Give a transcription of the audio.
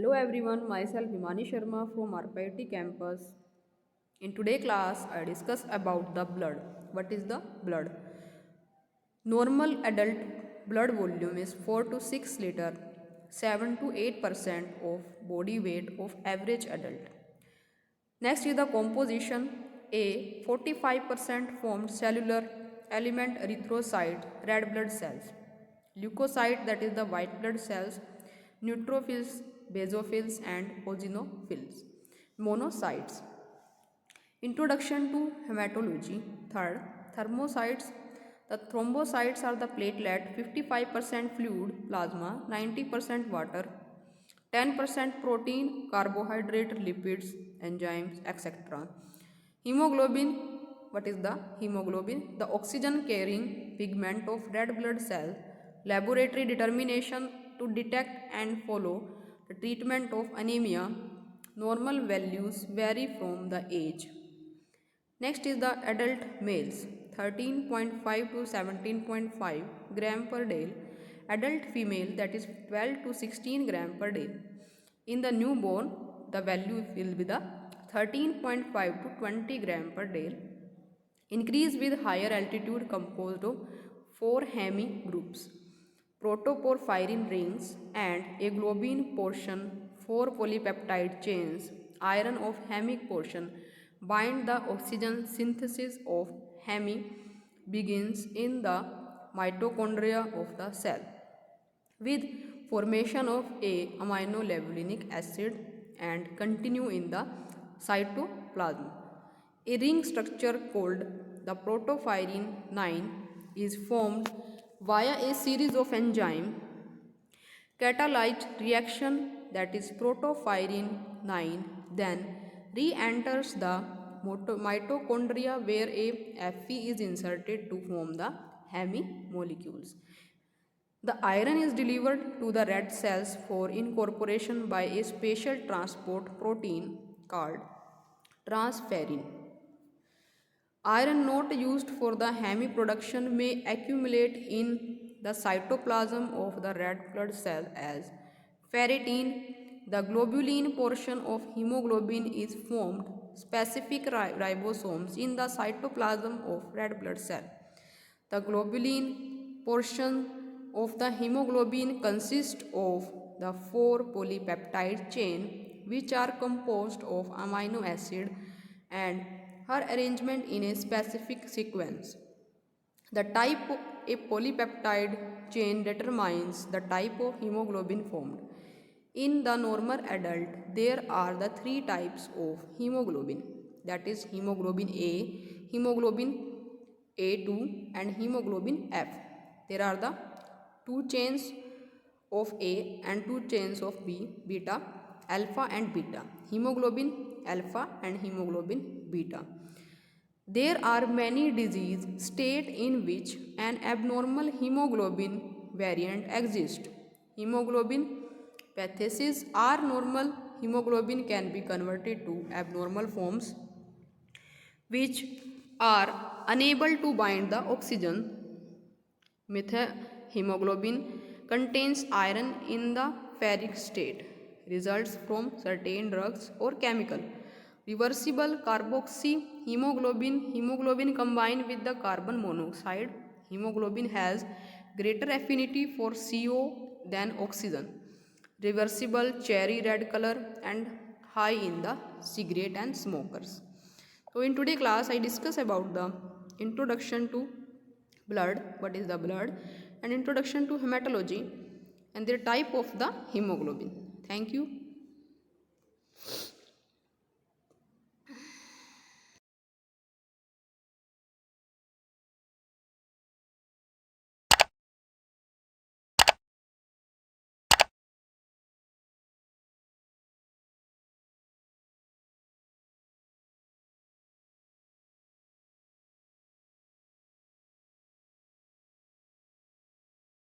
Hello everyone, myself Himani Sharma from RPIT campus. In today's class, I discuss about the blood. What is the blood? Normal adult blood volume is 4 to 6 liter, 7 to 8% of body weight of average adult. Next is the composition. A 45% formed cellular element erythrocyte, red blood cells. Leukocyte, that is the white blood cells, neutrophils, basophils and eosinophils. Monocytes. Introduction to hematology. Third, thermocytes. The thrombocytes are the platelet, 55% fluid plasma, 90% water, 10% protein, carbohydrate, lipids, enzymes, etc. Hemoglobin. What is the hemoglobin? The oxygen carrying pigment of red blood cell. Laboratory determination to detect and follow the treatment of anemia. Normal values vary from the age. Next is the adult males, 13.5 to 17.5 gram per day. Adult female, that is 12 to 16 gram per day. In the newborn, the value will be the 13.5 to 20 gram per day. Increase with higher altitude composed of 4 hemi groups, protoporphyrin rings and a globin portion, 4 polypeptide chains, iron of hemic portion, bind the oxygen. Synthesis of hemi begins in the mitochondria of the cell with formation of a aminolevulinic acid and continue in the cytoplasm. A ring structure called the protophyrin 9 is formed via a series of enzyme catalyzed reaction, that is protophyrin 9 then re-enters the mitochondria where a Fe is inserted to form the hemi molecules. The iron is delivered to the red cells for incorporation by a special transport protein called transferrin. Iron not used for the hemi production may accumulate in the cytoplasm of the red blood cell as ferritin. The globulin portion of hemoglobin is formed specific ribosomes in the cytoplasm of red blood cell. The globulin portion of the hemoglobin consists of the 4 polypeptide chain which are composed of amino acid and her arrangement in a specific sequence. The type of a polypeptide chain determines the type of hemoglobin formed. In the normal adult, there are the 3 types of hemoglobin, that is hemoglobin A, hemoglobin A2 and hemoglobin F. There are the 2 chains of A and 2 chains of B, beta, alpha and beta, hemoglobin alpha and hemoglobin beta. There are many disease states in which an abnormal hemoglobin variant exists. Hemoglobin pathologies are normal hemoglobin can be converted to abnormal forms which are unable to bind the oxygen. Methemoglobin contains iron in the ferric state, results from certain drugs or chemical. Reversible hemoglobin combined with the carbon monoxide. Hemoglobin has greater affinity for CO than oxygen. Reversible cherry red color and high in the cigarette and smokers. So in today's class I discuss about the introduction to blood, what is the blood, and introduction to hematology and the type of the hemoglobin. Thank you.